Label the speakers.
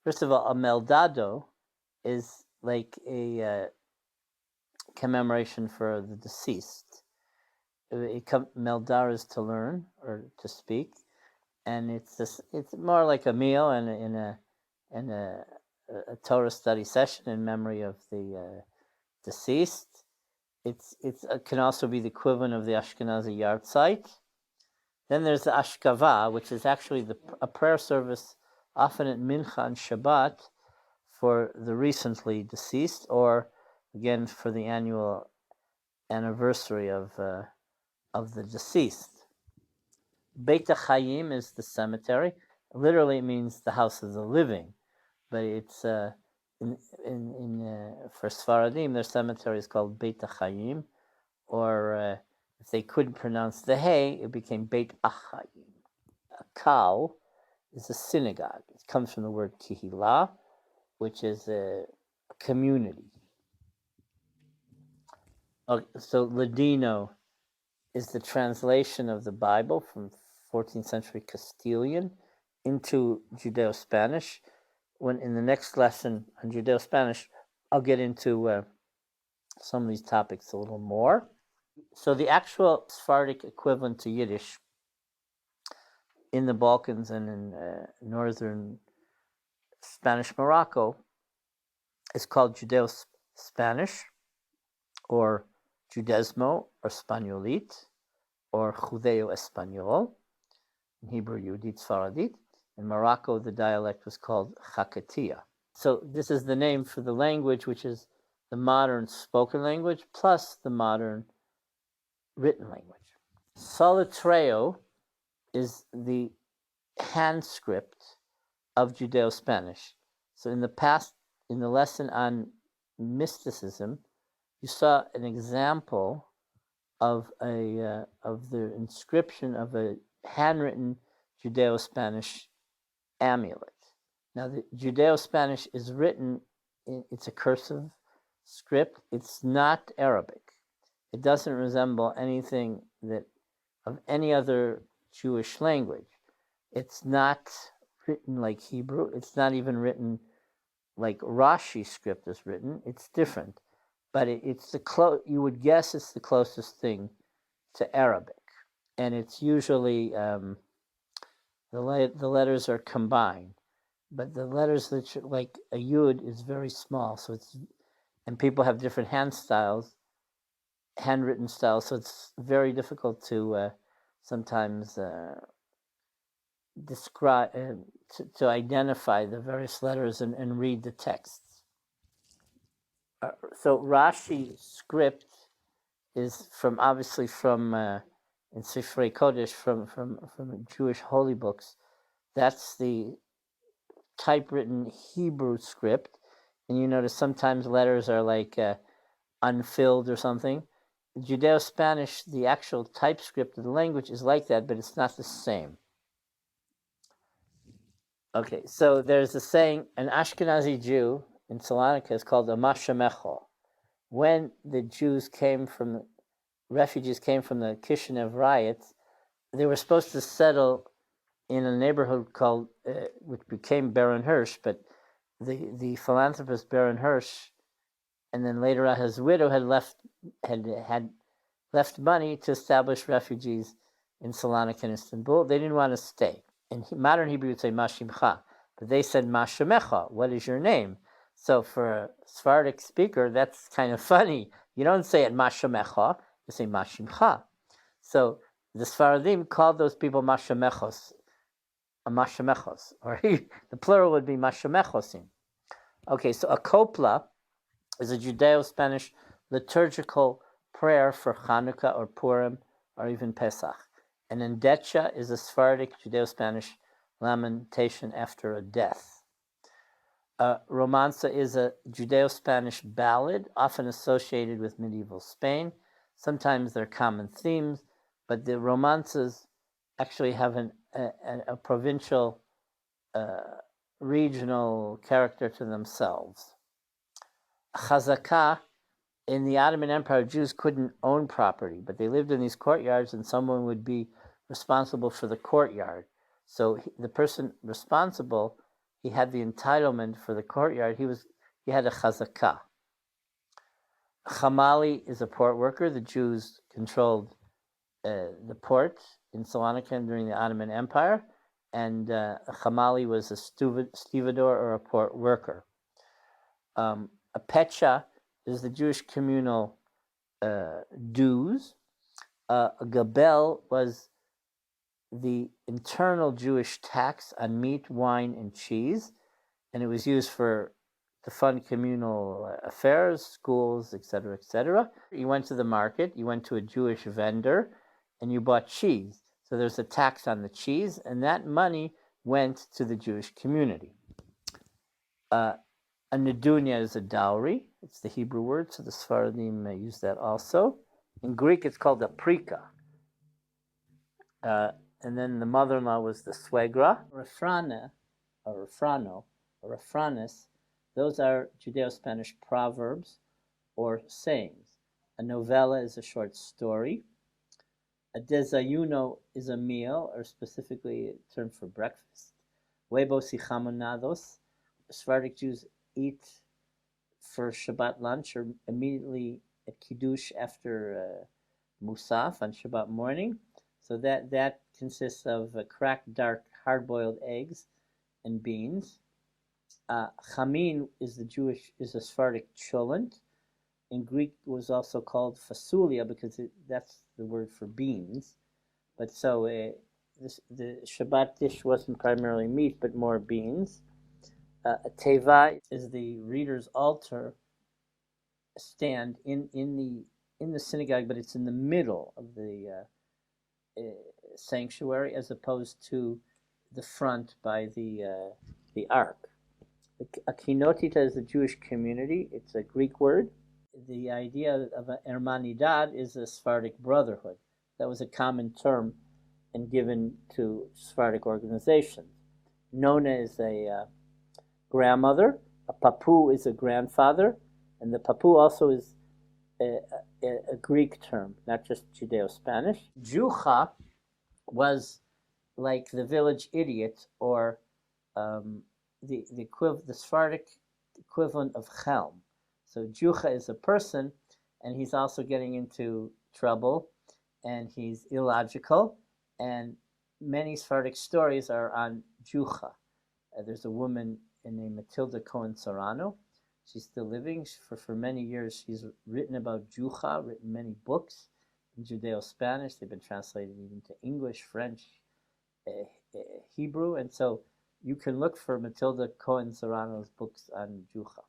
Speaker 1: First of all, a meldado is like a commemoration for the deceased. Meldar is to learn or to speak, and it's more like a meal and a Torah study session in memory of the deceased. It can also be the equivalent of the Ashkenazi yahrzeit. Then there's the Ashkava, which is actually a prayer service, often at Mincha and Shabbat, for the recently deceased, or again for the annual anniversary of the deceased. Beit HaChayim is the cemetery. Literally, it means the house of the living, but it's for Sfaradim, their cemetery is called Beit HaChayim, or if they couldn't pronounce the hey, it became Beit Achayim. A cow is a synagogue. It comes from the word kihila, which is a community. So Ladino is the translation of the Bible from 14th century Castilian into Judeo-Spanish. When in the next lesson on Judeo-Spanish, I'll get into some of these topics a little more. So the actual Sephardic equivalent to Yiddish in the Balkans and in northern Spanish Morocco is called Judeo-Spanish, or Judesmo, or Spaniolit, or Judeo-Espanol, in Hebrew Yehudit Sfaradit. In Morocco, the dialect was called Chakatia. So this is the name for the language, which is the modern spoken language plus the modern written language. Solitreo is the hand script of Judeo-Spanish. So in the lesson on mysticism, you saw an example of the inscription of a handwritten Judeo-Spanish amulet. Now, the Judeo-Spanish is written, it's a cursive script. It's not Arabic. It doesn't resemble anything of any other Jewish language. It's not written like Hebrew. It's not even written like Rashi script is written. It's different. But it's you would guess it's the closest thing to Arabic. And it's usually, the letters are combined. But the letters like a yud is very small, and people have different handwritten styles, so it's very difficult to sometimes describe, to identify the various letters and read the texts. So Rashi script is obviously from in Sifrei Kodesh, from Jewish holy books. That's the typewritten Hebrew script, and you notice sometimes letters are like unfilled or something. Judeo-Spanish, the actual typescript of the language is like that, but it's not the same. Okay, so there's a saying, an Ashkenazi Jew in Salonika is called a Mashamecho. When the refugees came from the Kishinev riots, they were supposed to settle in a neighborhood called, which became Baron Hirsch, but the philanthropist Baron Hirsch, and then later on his widow had left money to establish refugees in Salonika and Istanbul. They didn't want to stay. In modern Hebrew, you'd say Mashimcha, but they said Mashamecha, what is your name? So for a Sephardic speaker, that's kind of funny. You don't say it Mashamecha, you say Mashimcha. So the Sfaradim called those people Mashamechos, or the plural would be Mashamechosim. Okay, so a kopla is a Judeo-Spanish liturgical prayer for Hanukkah or Purim or even Pesach. An endecha is a Sephardic Judeo-Spanish lamentation after a death. Romanza is a Judeo-Spanish ballad, often associated with medieval Spain. Sometimes they're common themes, but the romanzas actually have a provincial, regional character to themselves. Chazakah, in the Ottoman Empire, Jews couldn't own property, but they lived in these courtyards, and someone would be responsible for the courtyard. So the person responsible, he had the entitlement for the courtyard. He had a chazakah. Chamali is a port worker. The Jews controlled the port in Salonika during the Ottoman Empire, and a Chamali was a stevedore or a port worker. A Pecha is the Jewish communal dues. A Gabel was the internal Jewish tax on meat, wine, and cheese, and it was used to fund communal affairs, schools, etc., etc. You went to the market, you went to a Jewish vendor, and you bought cheese. So there's a tax on the cheese, and that money went to the Jewish community. A nedunya is a dowry. It's the Hebrew word, so the Sephardim use that also. In Greek, it's called a prika. And then the mother-in-law was the suegra. Refrana, or refrano, or refranes, those are Judeo-Spanish proverbs or sayings. A novella is a short story. A desayuno is a meal, or specifically a term for breakfast. Huevos y jamonados. Sephardic Jews eat for Shabbat lunch or immediately at Kiddush after Musaf on Shabbat morning. So that consists of cracked, dark, hard-boiled eggs and beans. Chamin is a Sephardic cholent. In Greek, it was also called fasulia because that's the word for beans. But so the Shabbat dish wasn't primarily meat, but more beans. A teva is the reader's altar stand in the synagogue, but it's in the middle of the sanctuary as opposed to the front by the ark. A kinotita is a Jewish community. It's a Greek word. The idea of an hermanidad is a Sephardic brotherhood. That was a common term and given to Sephardic organizations. Nona is a grandmother. A papu is a grandfather. And the papu also is a Greek term, not just Judeo-Spanish. Jucha was like the village idiot, or the Sephardic equivalent of Chelm. So Jucha is a person, and he's also getting into trouble, and he's illogical, and many Sephardic stories are on Jucha. There's a woman named Matilda Cohen Serrano. She's still living. For many years, she's written about Jucha, written many books in Judeo-Spanish. They've been translated even to English, French, Hebrew, and so you can look for Matilda Cohen Serrano's books on Jucha.